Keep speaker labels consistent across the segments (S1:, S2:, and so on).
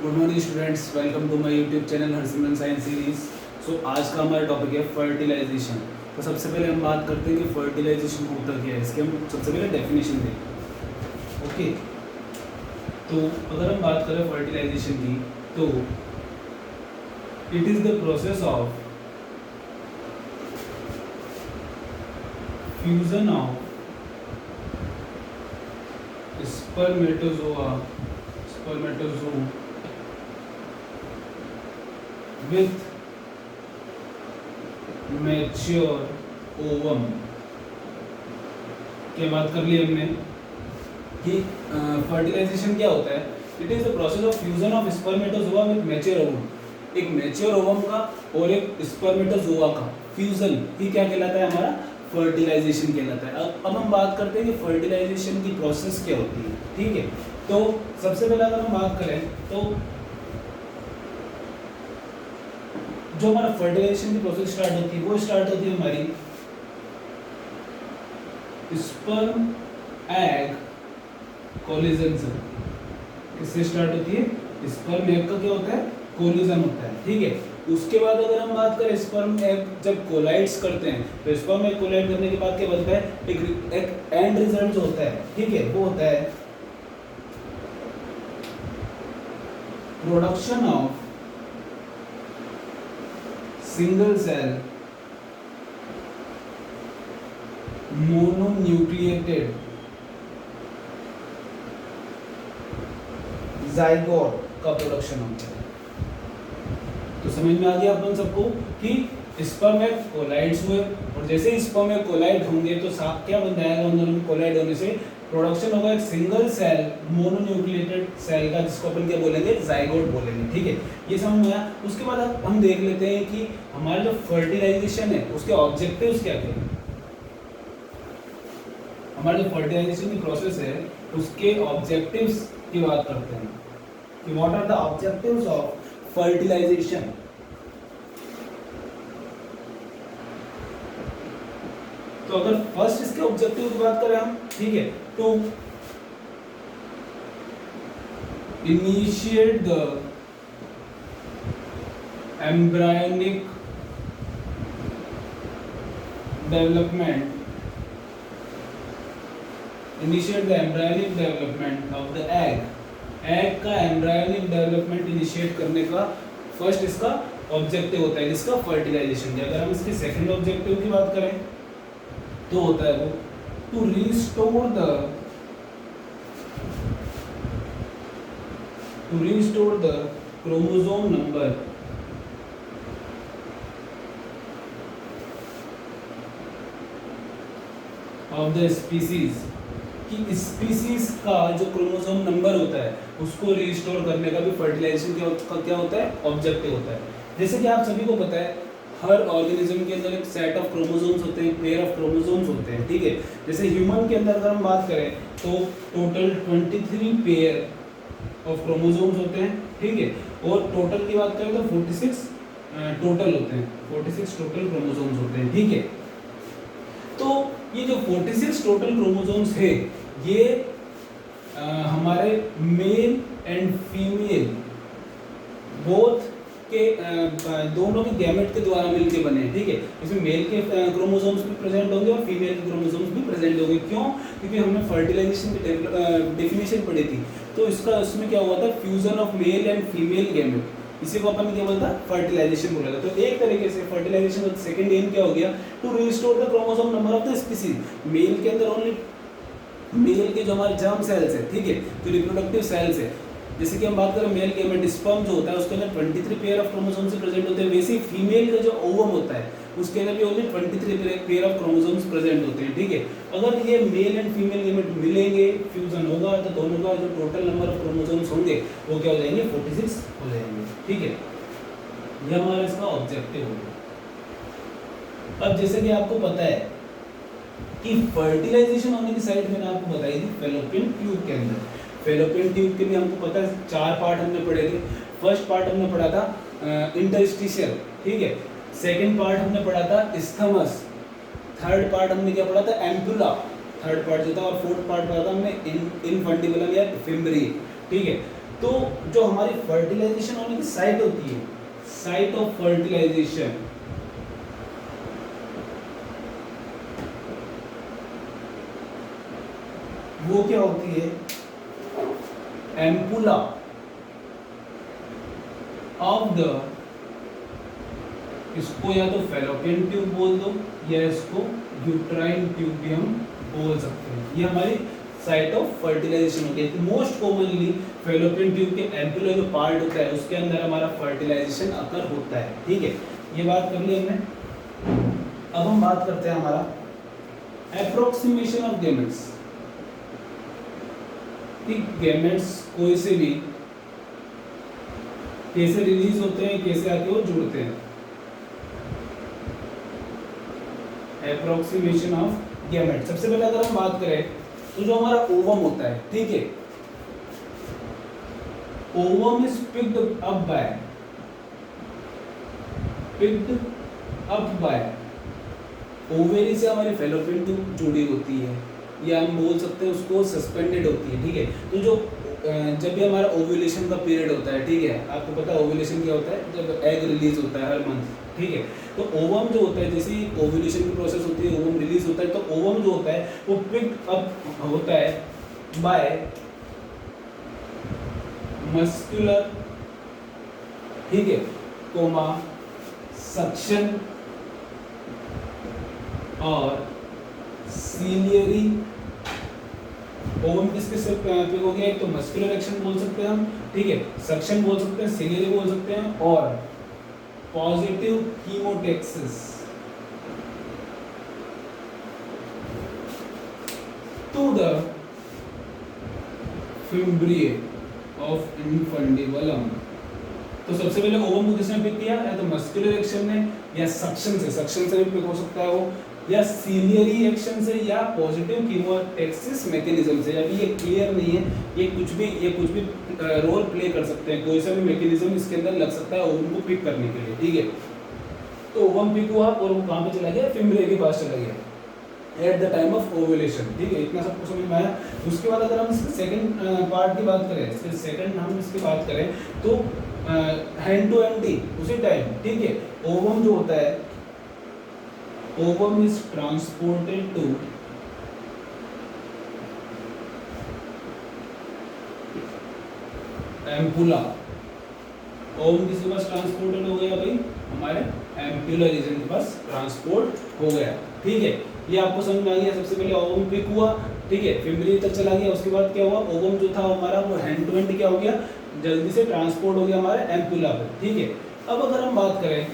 S1: Good morning students, welcome to my YouTube channel Harsimran science series. So आज का हमारा topic है फर्टिलाइजेशन। तो सबसे पहले हम बात करते हैं कि फर्टिलाइजेशन होता क्या है। इसके हम सबसे पहले डेफिनेशन दें। ओके, तो अगर हम बात करें फर्टिलाइजेशन की, तो it is the process of fusion of spermatozoa with mature ovum। क्या बात कर ली हमने कि फर्टिलाइजेशन क्या होता है। It is the process of fusion of spermatozoa with mature ovum. एक मैच्योर ओवम का और एक स्पर्मेटोजोआ का फ्यूजन ही क्या कहलाता है, हमारा फर्टिलाइजेशन कहलाता है। अब हम बात करते हैं कि फर्टिलाइजेशन की प्रोसेस क्या होती है। ठीक है, तो सबसे पहले अगर हम बात करें तो जो हमारा फर्टिलाइजेशन की प्रोसेस स्टार्ट होती है वो स्टार्ट होती है हमारी स्पर्म एग कोलिजन से। किससे स्टार्ट होती है? स्पर्म एग का क्या होता है? कोलिजन होता है। ठीक है, उसके बाद अगर हम बात करें स्पर्म एग जब कोलाइड्स करते हैं तो स्पर्म एग कोलाइड करने के बाद क्या बनता है? एक एंड रिजल्ट जो होता है, ठीक है, वो होता है production of single cell mononucleated zygote का प्रोडक्शन होता है। तो समझ में आ गया अपन सबको कि स्पर्म में कोलाइड्स हुए और जैसे ही स्पर्म में कोलाइड होंगे तो साथ क्या बन जाएगा? उन दोनों में कोलाइड होने से प्रोडक्शन होगा एक सिंगल सेल मोनोन्यूक्लिएटेड सेल का, जिसको अपन क्या बोलेंगे? जाइगोट बोलेंगे। ठीक है, ये समझ में आया। उसके बाद हम देख लेते हैं कि हमारा जो फर्टिलाइजेशन है उसके ऑब्जेक्टिव्स क्या क्या है। हमारा जो फर्टिलाइजेशन की प्रोसेस है उसके ऑब्जेक्टिव्स की बात करते हैं कि what are the objectives of fertilization. तो अगर फर्स्ट इसके ऑब्जेक्टिव की बात करें हम, ठीक है, तो initiate the embryonic development of the egg का एम्ब्रायोनिक डेवलपमेंट इनिशिएट करने का फर्स्ट इसका ऑब्जेक्टिव होता है, जिसका फर्टिलाइजेशन है। अगर हम इसके सेकंड ऑब्जेक्टिव की बात करें तो होता है वो to restore the chromosome number of the species, कि स्पीसीज का जो क्रोमोसोम नंबर होता है उसको रिस्टोर करने का भी फर्टिलाइजेशन का क्या होता है? ऑब्जेक्टिव होता है। जैसे कि आप सभी को पता है हर ऑर्गेनिज्म के अंदर एक सेट ऑफ क्रोमोसोम्स होते हैं, पेयर ऑफ क्रोमोसोम्स होते हैं। ठीक है, जैसे ह्यूमन के अंदर अगर हम बात करें तो टोटल 23 पेयर ऑफ क्रोमोसोम्स होते हैं। ठीक है, और टोटल की बात करें तो 46 टोटल होते हैं, 46 टोटल क्रोमोसोम्स होते हैं। ठीक है, तो ये जो 46 टोटल क्रोमोसोम्स है ये हमारे मेल एंड फीमेल बोथ के दोनों के गैमेट के द्वारा मिलके बने हैं। ठीक है, इसमें मेल के क्रोमोसोम्स भी प्रेजेंट होंगे और फीमेल के क्रोमोसोम्स भी प्रेजेंट होंगे। क्यों? क्योंकि हमने फर्टिलाइजेशन की डेफिनेशन पढ़ी थी, तो इसका उसमें क्या हुआ था? Fusion of male and female gamete, इसी को अपन क्या बोलता? फर्टिलाइजेशन बोला था। तो एक तरीके से फर्टिलाइजेशन का सेकंड एम क्या हो गया? To restore the chromosome number of the species. Male के अंदर ओनली मेल के जो हमारे जर्म सेल्स है, ठीक है, जो रिप्रोडक्टिव सेल्स है, जैसे कि हम बात करें मेल गैमेट स्पर्म जो होता है उसके अंदर 23 पेयर ऑफ क्रोमोसोम्स प्रेजेंट होते हैं। वैसे ही फीमेल का जो ओवम होता है उसके अंदर भी only 23 pair of chromosomes present होते हैं। ठीक है, अगर ये मेल एंड फीमेल गैमेट मिलेंगे, फ्यूजन होगा, तो दोनों का जो टोटल नंबर ऑफ क्रोमोसोम्स होंगे वो क्या हो जाएंगे? 46 हो जाएंगे। ठीक है, ये हमारा इसका ऑब्जेक्टिव होगा। अब जैसे कि आपको पता है कि फर्टिलाइजेशन होने की साइड मैंने आपको बताई थी फैलोपियन ट्यूब के अंदर। फैलोपियन ट्यूब के लिए हमको पता है 4 पार्ट हमने पढ़े थे। फर्स्ट पार्ट हमने पढ़ा था इंटरस्टिशियल, ठीक है, सेकंड पार्ट हमने पढ़ा था इस्थमस, थर्ड पार्ट हमने क्या पढ़ा था? एम्पुला, थर्ड पार्ट जो था, और फोर्थ पार्ट पढ़ा था हमने इनफंडिबुलम या फिम्बरी। ठीक है, तो जो हमारी फर्टिलाइजेशन होने की साइट होती है, साइट ऑफ फर्टिलाइजेशन, वो क्या होती है, एम्पुला ऑफ द, इसको या तो फैलोपियन ट्यूब बोल दो या इसको यूट्राइन ट्यूब भी हम बोल सकते हैं। ये हमारी साइट ऑफ फर्टिलाइजेशन होती है। मोस्ट कॉमनली फैलोपियन ट्यूब के एम्पुला जो पार्ट होता है उसके अंदर हमारा फर्टिलाइजेशन अकर होता है। ठीक है, ये बात कर ली हमने। अब हम बात करते हैं हमारा अप्रोक्सीमेशन ऑफ गैमेट्स। गैमेट्स कोई से भी कैसे रिलीज होते हैं, कैसे आके वो जुड़ते हैं। अप्रोक्सीमेशन ऑफ गैमेट, सबसे पहले अगर हम बात करें तो जो हमारा ओवम होता है, ठीक है, ovum is picked up by ovary से हमारी फैलोपियन ट्यूब जुड़ी होती है, या हम बोल सकते हैं उसको सस्पेंडेड होती है। ठीक है, तो जो जब भी हमारा ओव्यूलेशन का पीरियड होता है, ठीक है, आपको पता है ओव्यूलेशन क्या होता है, जब एग रिलीज होता है हर मंथ। ठीक है, तो ओवम जो होता है, जैसे ओव्यूलेशन की प्रोसेस होती है, ओवम रिलीज होता है, तो ओवम जो होता है वो पिक्ड अप होता है बाय मस्कुलर, ठीक है, कोमा सक्शन और सीलियरी। ओवम किसके से पिक हो गया, एक तो मस्कुलर एक्शन बोल सकते हैं हम, ठीक है, सक्शन बोल सकते हैं, सीलियरी बोल सकते हैं, और positive chemotaxis to the fimbriae of infundibulum. तो सबसे पहले ओवम को किसने पिक किया, या तो मस्कुलर एक्शन ने या सक्शन से भी पिक हो सकता है वो, या सीलियरी एक्शन से, या पॉजिटिव कीमोटेक्सिस मैकेनिज्म से। अभी ये क्लियर नहीं है, ये कुछ भी रोल प्ले कर सकते हैं, कोई सा भी मैकेनिज्म इसके अंदर लग सकता है ओवम को पिक करने के लिए। ठीक है, तो ओवम पिक हुआ और वो कहाँ पे चला गया, फिम्ब्रिए के पास चला गया at the time of ovulation. ठीक है, इतना सबको समझ में आया। उसके बाद अगर हम इसके सेकंड पार्ट की बात करें, तो हैंड टू हैंड उसी टाइम, ठीक है, ओवम जो होता है, ovum is transported to ampulla. Ovum किसके पास ट्रांसपोर्टेड हो गया भाई, हमारे एम्पुलर रीजन के पास ट्रांसपोर्ट हो गया। ठीक है, ये आपको समझ में आ गया। सबसे पहले ओवम पिक हुआ, ठीक है, फिम्ब्रिए तक चला गया, उसके बाद क्या हुआ, ओवम जो था हमारा वो हैंड टू हैंड क्या हो गया, जल्दी से ट्रांसपोर्ट हो गया हमारे एम्पुला पे। ठीक है, अब अगर हम बात करें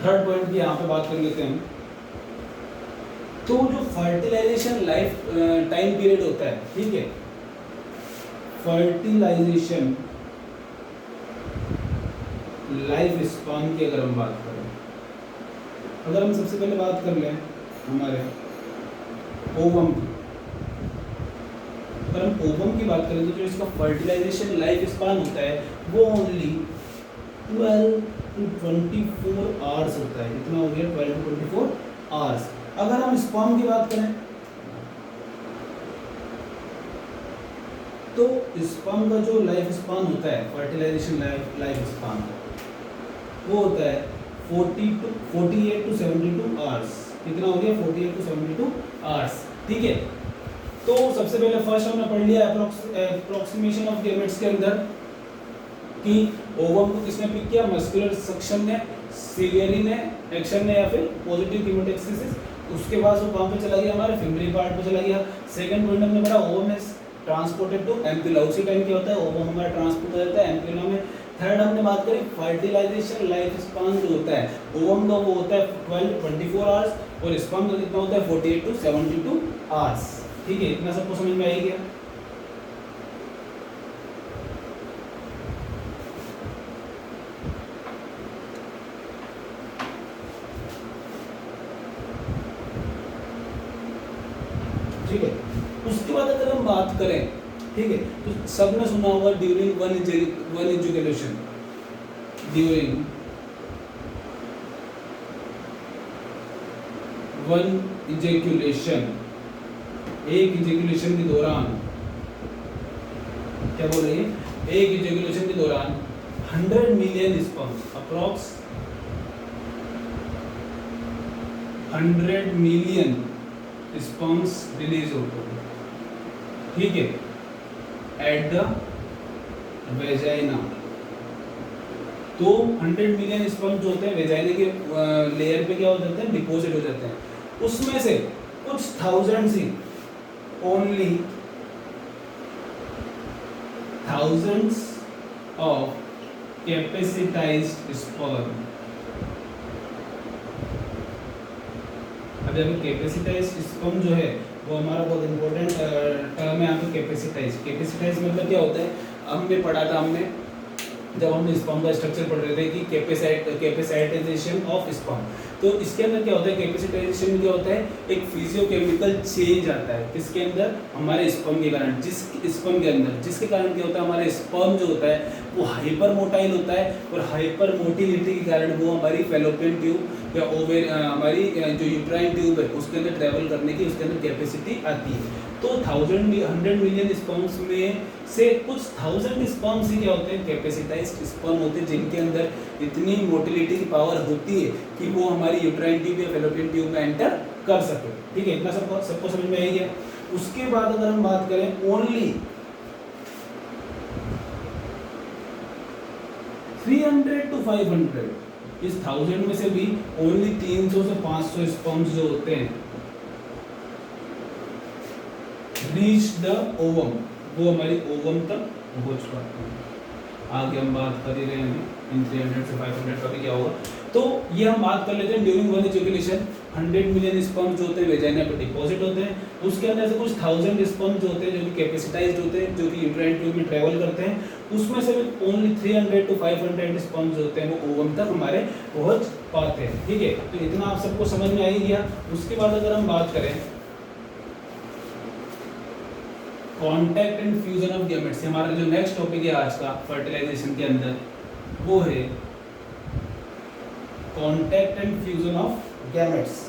S1: थर्ड पॉइंट की, यहाँ पे बात कर लेते हैं, तो जो फर्टिलाइजेशन लाइफ टाइम पीरियड होता है, ठीक है, फर्टिलाइजेशन लाइफ स्पान की अगर हम बात करें, अगर हम सबसे पहले बात कर लें हमारे ओवम की, अगर हम ओवम की बात करें तो जो इसका फर्टिलाइजेशन लाइफ स्पान होता है वो ओनली 12 to 24 आवर्स होता है। कितना हो गया, 12 to 24 आवर्स। अगर हम स्पर्म की बात करें तो स्पर्म का जो लाइफ स्पान होता है, फर्टिलाइजेशन लाइफ स्पान वो होता है 48 to 72 आवर्स। कितना हो गया, 48 to 72 आवर्स। ठीक है, तो सबसे पहले फर्स्ट हमने पढ़ लिया अप्रोक्सीमेशन ऑफ गैमेट्स के अंदर कि ओवम को किसने पिक किया, मस्कुलर सक्शन ने, सीलियरी ने एक्शन ने, या फिर पॉजिटिव कीमोटेक्सिस। उसके बाद वो कहाँ पे चला गया, हमारे फिम्ब्रिए पार्ट पे चला गया। सेकंड पॉइंट हमने पढ़ा ovum is transported to ampulla. उसी टाइम क्या होता है, ओवम हमारा ट्रांसपोर्ट हो जाता है एम्पुला में। थर्ड हमने बात करी फर्टिलाइजेशन लाइफ स्पान जो होता है ओवम का, वो होता है 12 to 24 आवर्स, और स्पर्म का कितना होता है 48 to 72 आवर्स। ठीक है, इतना सबको समझ में आई गया। ठीक है, उसके बाद अगर हम बात करें, ठीक है, तो सबने सुना होगा during one ejaculation, during one ejaculation, एक इजैकुलेशन के दौरान क्या बोल रही है, एक इजैकुलेशन के दौरान 100 million sperms approx 100 million sperms release होते हैं, ठीक है, एट द वेजाइना। तो 100 मिलियन स्पर्म जो होते हैं वेजाइना के लेयर पे क्या हो जाते हैं, डिपॉजिट हो जाते हैं। उसमें से कुछ थाउजेंड्स ही, only thousands of capacitated sperm. अब यहाँ पे कैपेसिटाइज्ड स्पर्म जो है वो हमारा बहुत इंपॉर्टेंट टर्म है यहाँ पे। कैपेसिटाइज मतलब क्या होता है, हमने पढ़ा था, हमने जब हम स्पर्म का स्ट्रक्चर पढ़ रहे थे कि कैपेसिटाइजेशन ऑफ स्पर्म। तो इसके अंदर क्या होता है, कैपेसिटाइजेशन में क्या होता है, एक फिजियोकेमिकल चेंज आता है किसके अंदर, हमारे स्पर्म के कारण। जिस स्पर्म के अंदर जिसके कारण क्या होता है, हमारे स्पर्म जो होता है वो हाइपर मोटाइल होता है, और हाइपर मोटिलिटी के कारण वो हमारी फेलोपियन ट्यूब या ओवेर हमारी जो यूट्राइन ट्यूब है उसके अंदर ट्रेवल करने की उसके अंदर कैपेसिटी आती है। तो 100 मिलियन स्पर्म्स में से कुछ थाउजेंड स्पर्म्स ही क्या होते हैं, कैपेसिटाइज्ड स्पर्म होते हैं, जिनके अंदर इतनी मोटिलिटी की पावर होती है कि वो हमारी यूट्राइन ट्यूब या फेलोपियन ट्यूब में एंटर कर सके। ठीक है, इतना सबको समझ में आ गया। उसके बाद अगर हम बात करें ओनली 300 to 500, इस 1000 में से भी ओनली 300 से 500 स्पर्म्स जो होते हैं रीच द ओवम, वो हमारी ओवम तक पहुंच पाते हैं। आगे हम बात कर ही रहे हैं इन 300 से 500 का भी क्या होगा। तो ये हम बात कर लेते हैं during one ejaculation 100 million sperm जो होते हैं वेजाइना पे डिपॉजिट होते हैं। उसके अंदर से कुछ 1000 स्पर्म जो होते हैं जो कि कैपेसिटाइज्ड होते हैं, जो कि यूट्राइन ट्यूब में ट्रेवल करते हैं। उसमें से ओनली 300 to 500 स्पर्म जो होते हैं वो ओवम तक हमारे पहुंच पाते हैं। ठीक है, तो इतना आप सबको समझ में आ ही गया। उसके बाद अगर हम बात करें contact and fusion of gametes, हमारा जो नेक्स्ट टॉपिक है आज का फर्टिलाइजेशन के अंदर, वो है contact and fusion of gametes.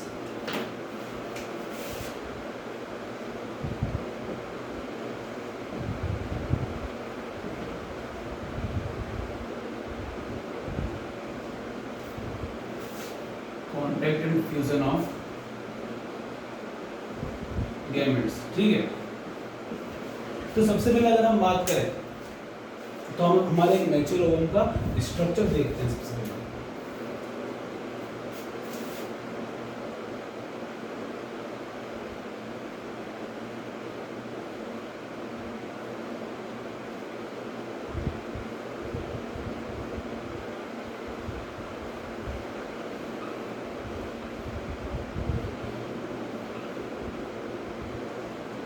S1: Contact and fusion of gametes, ठीक है। तो सबसे पहले अगर हम बात करें तो हम हमारे एक मैच्योर ओवम का स्ट्रक्चर देखते हैं।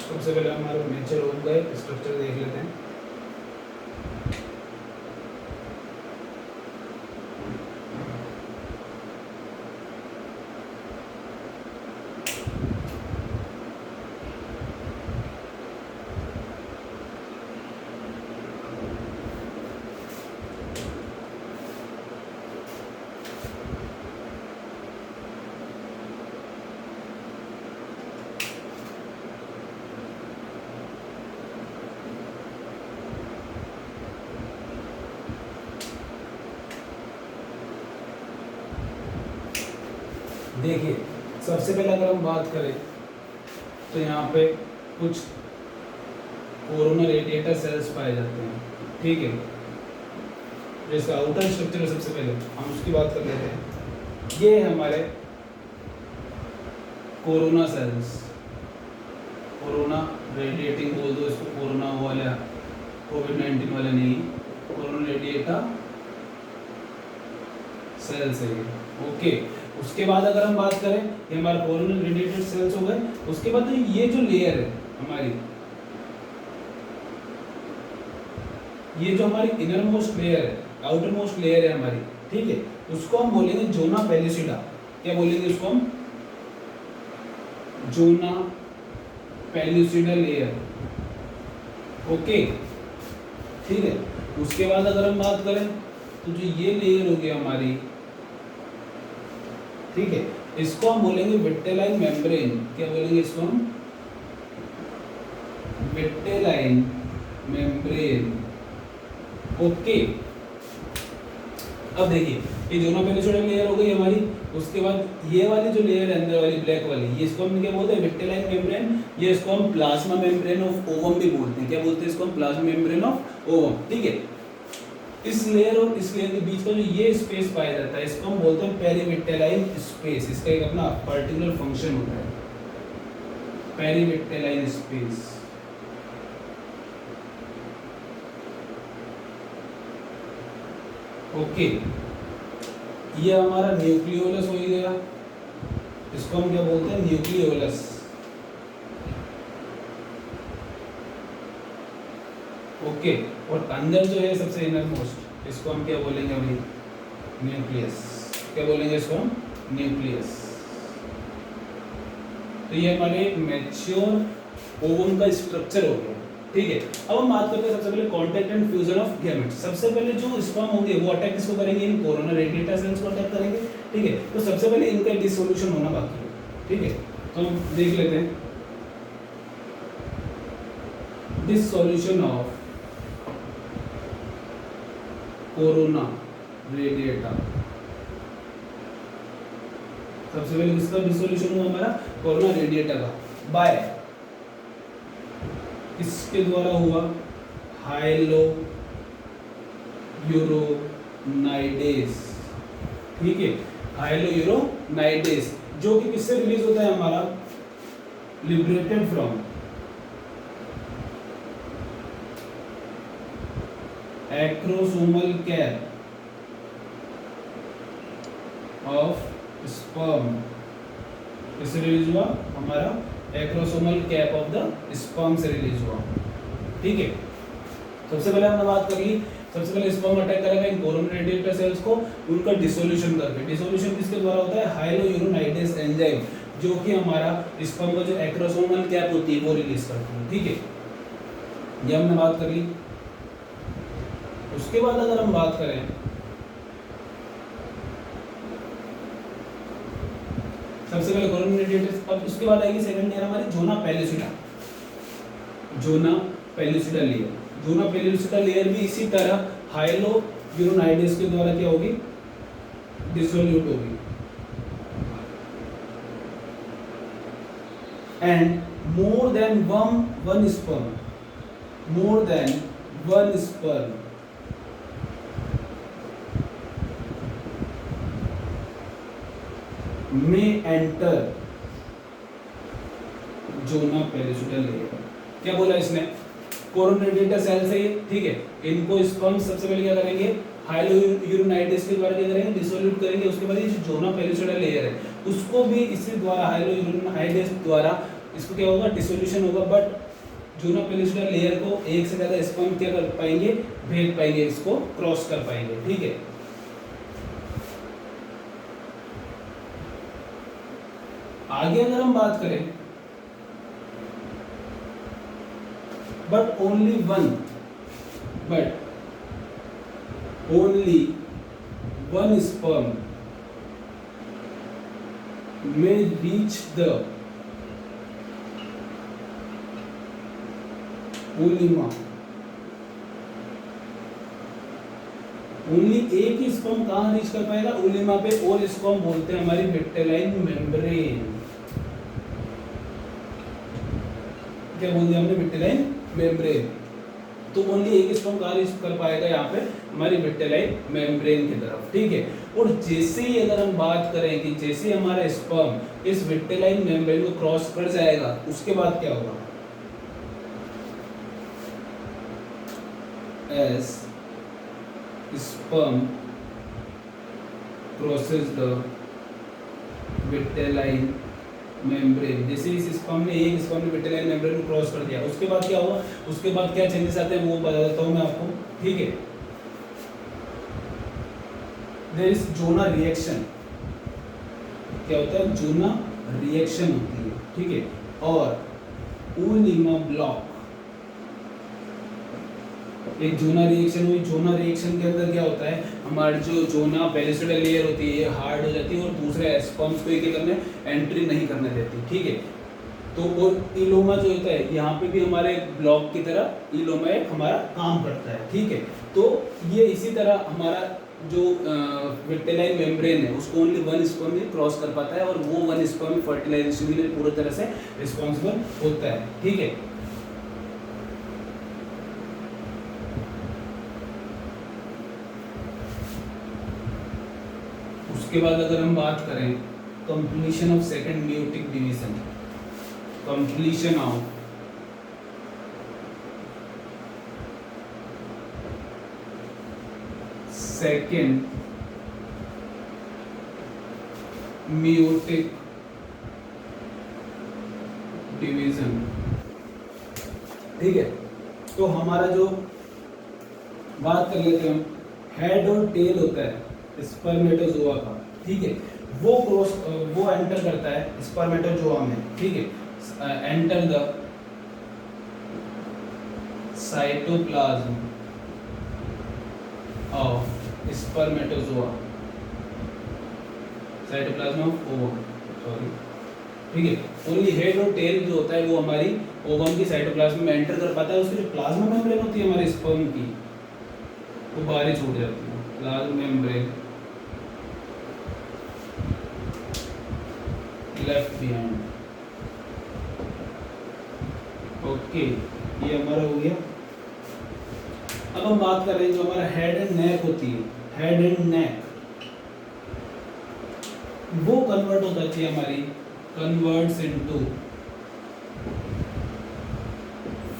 S1: सबसे पहले हमारे मैच्योर ओवम का स्ट्रक्चर देख लेते हैं। देखिए, सबसे पहले अगर हम बात करें तो यहाँ पे कुछ कोरोना रेडिएटर सेल्स पाए जाते हैं। ठीक है, जैसे आउटर स्ट्रक्चर है, सबसे पहले हम उसकी बात कर लेते हैं। ये है हमारे कोरोना सेल्स, कोरोना रेडिएटिंग बोल दो इसको, कोरोना वाला कोविड-19 वाला नहीं, कोरोना रेडिएटर सेल्स है ये। ओके, उसके बाद अगर हम बात करें ये हमारे कोरोनल रेडिएटेड सेल्स हो गए। उसके बाद ये जो लेयर है हमारी, ये जो हमारी इनर मोस्ट लेयर है, आउटर मोस्ट लेयर है हमारी, ठीक है, उसको हम बोलेंगे जोना पेलिसिडा। क्या बोलेंगे उसको हम? जोना पेलिसिडा लेयर। ओके, ठीक है। उसके बाद अगर हम बात करें तो जो ये लेयर होगी हमारी, ठीक है, इसको हम बोलेंगे विट्टेलाइन मेम्ब्रेन। क्या बोलेंगे इसको हम? विट्टेलाइन मेम्ब्रेन। मेम्ब्रेन। ओके, अब देखिए ये जोना पेनिसुलर लेयर हो गई हमारी। उसके बाद ये वाली जो लेयर है अंदर वाली ब्लैक वाली, ये इसको हम क्या बोलते हैं, विट्रिलाइन मेम्ब्रेन। ये इसको हम प्लाज्मा मेम्ब्रेन ऑफ ओवम भी बोलते हैं। क्या बोलते हैं इसको हम, प्लाज्मा मेम्ब्रेन ऑफ ओवम। ठीक है, इस लेयर और इस लेयर के बीच का जो ये स्पेस पाया जाता है इसको हम बोलते हैं पेरीविट्रिलाइन स्पेस। इसका एक अपना पर्टिकुलर फंक्शन होता है, पेरीविट्रिलाइन स्पेस। ओके, ये हमारा न्यूक्लियोलस हो गया, इसको हम क्या बोलते हैं, न्यूक्लियोलस। ओके, और अंदर जो है सबसे इनर मोस्ट, इसको हम क्या बोलेंगे अभी, न्यूक्लियस। क्या बोलेंगे इसको हम, न्यूक्लियस। तो ये हमारे मैच्योर ओवम का स्ट्रक्चर हो गया। ठीक है, अब हम बात करते हैं सबसे पहले contact and fusion of gametes. सबसे पहले जो स्पर्म होंगे वो अटैक किसको करेंगे, इन कोरोना रेडिएटा सेल्स को अटैक करेंगे। ठीक है, तो सबसे पहले इनका डिसोल्यूशन होना बाकी है। ठीक है, तो हम देख लेते हैं डिसोल्यूशन ऑफ कोरोना रेडिएटा। सबसे पहले किसका डिसोल्यूशन हुआ, हमारा कोरोना रेडिएटा का, बाय इसके द्वारा हुआ हाइलो यूरोनाइडेज। ठीक है, हाइलो यूरोनाइडेज जो कि किससे रिलीज होता है हमारा, liberated from acrosomal cap of sperm. किससे रिलीज हुआ, हमारा acrosomal cap of the sperm से रिलीज हुआ। ठीक है, सबसे पहले हमने बात कर ली, सबसे पहले स्पर्म अटैक करेगा इन कोरोना रेडिएटा सेल्स को, उनका डिसोल्यूशन करके। डिसोल्यूशन किसके द्वारा होता है, हाइलो यूरोनाइडेज एंजाइम, जो कि हमारा स्पर्म का जो एक्रोसोमल कैप होती है वो रिलीज करती है। ठीक है, ये हमने बात कर ली। उसके बाद अगर हम बात करें, सबसे पहले कोरोना रेडिएटा, अब उसके बाद आएगी सेकंड लेयर हमारी zona pellucida. Zona pellucida layer, zona pellucida layer भी इसी तरह हाइलो यूरोनाइडेज के द्वारा क्या होगी, डिसोल्यूट होगी। And more than one sperm, more than one sperm में एंटर जोना पेलिसिडा लेयर। क्या बोला इसने, कोरोना रेडिएटा सेल से, ठीक है, इनको स्पर्म सबसे पहले क्या करेंगे, हाइलो यूरोनाइडेज के द्वारा क्या करेंगे, डिसोल्यूट करेंगे। उसके बाद ये जो जोना पेलिसिडा लेयर है उसको भी इसी द्वारा, हाइलो यूरोनाइडेज द्वारा इसको क्या होगा, डिसोल्यूशन होगा। बट जोना पेलिसिडा लेयर को एक से ज्यादा स्पर्म क्या कर पाएंगे, भेज पाएंगे, इसको क्रॉस कर पाएंगे। ठीक है, आगे अगर हम बात करें, but only one sperm may reach the ओलिमा। ओनली एक ही स्पर्म कहाँ रीच कर पाएगा, ओलिमा पे, और इसको हम बोलते हैं हमारी विट्रिलाइन मेम्ब्रेन। क्या बोल दिया हमने, विट्रिलाइन मेम्ब्रेन। तो ओनली एक स्पर्म कहाँ रीच कर पाएगा, यहाँ पे हमारी विट्रिलाइन मेम्ब्रेन की तरफ। ठीक है, और जैसे ही अगर हम बात करें कि जैसे हमारा स्पर्म इस विट्रिलाइन मेम्ब्रेन को क्रॉस कर जाएगा, उसके बाद क्या होगा, as sperm crosses the vitelline membrane. जैसे इस स्पर्म ने, एक स्पर्म ने विट्रिलाइन मेम्ब्रेन को क्रॉस कर दिया, उसके बाद क्या होगा, उसके बाद क्या चेंजेस आते हैं वो बता देता हूं मैं आपको। ठीक है, देयर इज जोना रिएक्शन। क्या होता है, जोना रिएक्शन होती है। ठीक है, और ओलिमा ब्लॉक, एक जोना रिएक्शन हुई। जोना रिएक्शन के अंदर क्या होता है, हमारी जो जोना पेलिसिडा लेयर होती है ये हार्ड हो जाती है और दूसरे स्पर्म्स को क्या करने, एंट्री नहीं करने देती। ठीक है, तो और इलोमा जो होता है यहाँ पे भी हमारे ब्लॉक की तरह इलोमा एक हमारा काम करता है, ठीक है। तो ये इसी तरह हमारा जो विट्रिलाइन मेम्ब्रेन है उसको ओनली वन स्पर्म ही क्रॉस कर पाता है और वो वन स्पर्म फर्टिलाइजेशन के लिए पूरी तरह से रिस्पॉन्सिबल होता है, ठीक है। उसके बाद अगर हम बात करें completion of second meiotic division, completion of second meiotic division, ठीक है। तो हमारा जो बात कर लेते हैं हम, हेड और टेल होता है स्पर्मेटोजोआ का, ठीक है। वो एंटर करता है स्पर्मेटोजोआ में, ठीक है। Enter the cytoplasm of spermatozoa, cytoplasm of ovum, sorry, ठीक है। ओनली हेड और टेल जो होता है वो हमारी ओवम की साइटोप्लाज्म में एंटर कर पाता है। उसकी जो प्लाज्मा मेम्ब्रेन होती है हमारे स्पर्म की, वो बाहर ही छूट जाती है, plasma membrane left behind, okay, ये हमारा हो गया। अब हम बात कर रहे हैं जो हमारा हेड एंड नेक होती है, हेड एंड नेक, वो कन्वर्ट हो जाती है हमारी, converts into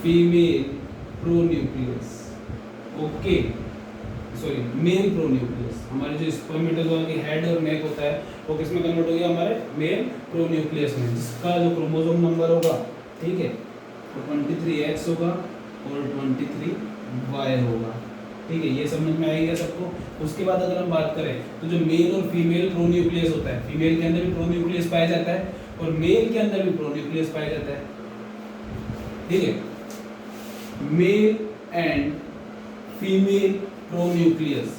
S1: female pronucleus, okay, sorry male pronucleus. हमारे जो स्पर्मेटोजोआ की हेड और नेक होता है वो किसमें कन्वर्ट हो गया, हमारे मेल प्रोन्यूक्लियस में, जिसका जो क्रोमोसोम नंबर होगा, ठीक है, वो 23X होगा और 23Y होगा, ठीक है। ये समझ में आएगा सबको। उसके बाद अगर हम बात करें तो जो मेल और फीमेल प्रोन्यूक्लियस होता है, फीमेल के अंदर भी प्रोन्यूक्लियस पाया जाता है और मेल के अंदर भी प्रोन्यूक्लियस पाया जाता है, ठीक है। Male and female pronucleus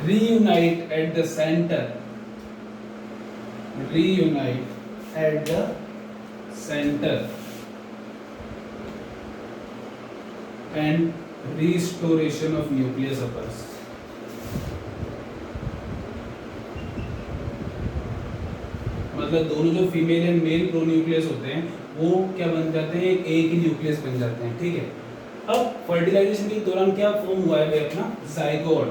S1: reunite at the center, reunite at the center and restoration of nucleus occurs। मतलब दोनों जो फीमेल एंड मेल प्रोन्यूक्लियस होते हैं वो क्या बन जाते हैं, एक ही न्यूक्लियस बन जाते हैं, ठीक है। अब फर्टिलाइजेशन के दौरान क्या फॉर्म हुआ है भाई अपना, जाइगोट।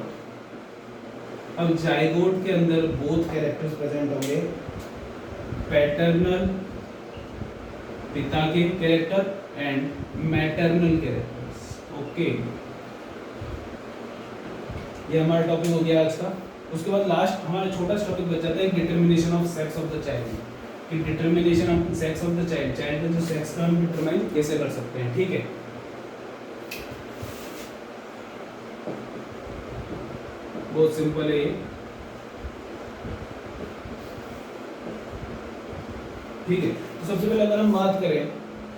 S1: अब जाइगोट के अंदर बोथ कैरेक्टर्स प्रेजेंट होंगे, पैटर्नल पिता के character and maternal characters, okay. ये हमारा टॉपिक हो गया आज का। उसके बाद लास्ट हमारा छोटा सा टॉपिक बच जाता है determination of sex of the child, कि determination of sex of the child, child का जो सेक्स का हम डिटरमाइन कैसे कर सकते हैं, ठीक है। बहुत सिंपल है ये, ठीक है। तो सबसे पहले अगर हम बात करें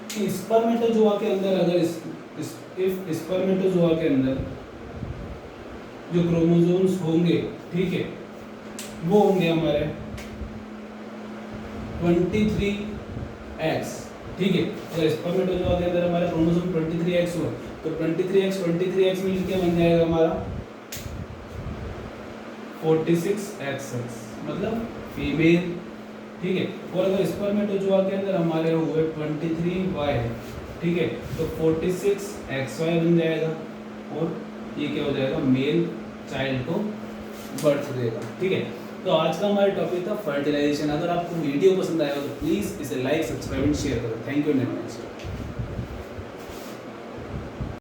S1: कि स्पर्मेटोजोआ के अंदर अगर इफ स्पर्मेटोजोआ के अंदर जो क्रोमोसोम्स होंगे, ठीक है, वो होंगे हमारे 23X, ठीक है। अगर स्पर्मेटोजोआ के अंदर हमारा क्रोमोसोम 23X हुआ तो 23X मिलके बन जाएगा हमारा 46XX, मतलब फीमेल, ठीक है। और अगर स्पर्मेटोजोआ के अंदर हमारे हुए 23Y, ठीक है, तो 46XY बन जाएगा और ये क्या हो जाएगा, मेल चाइल्ड को बर्थ देगा, ठीक है। तो आज का हमारा टॉपिक था फर्टिलाइजेशन। अगर आपको वीडियो पसंद आया हो तो प्लीज़ इसे लाइक, सब्सक्राइब एंड शेयर करो। Thank you very much.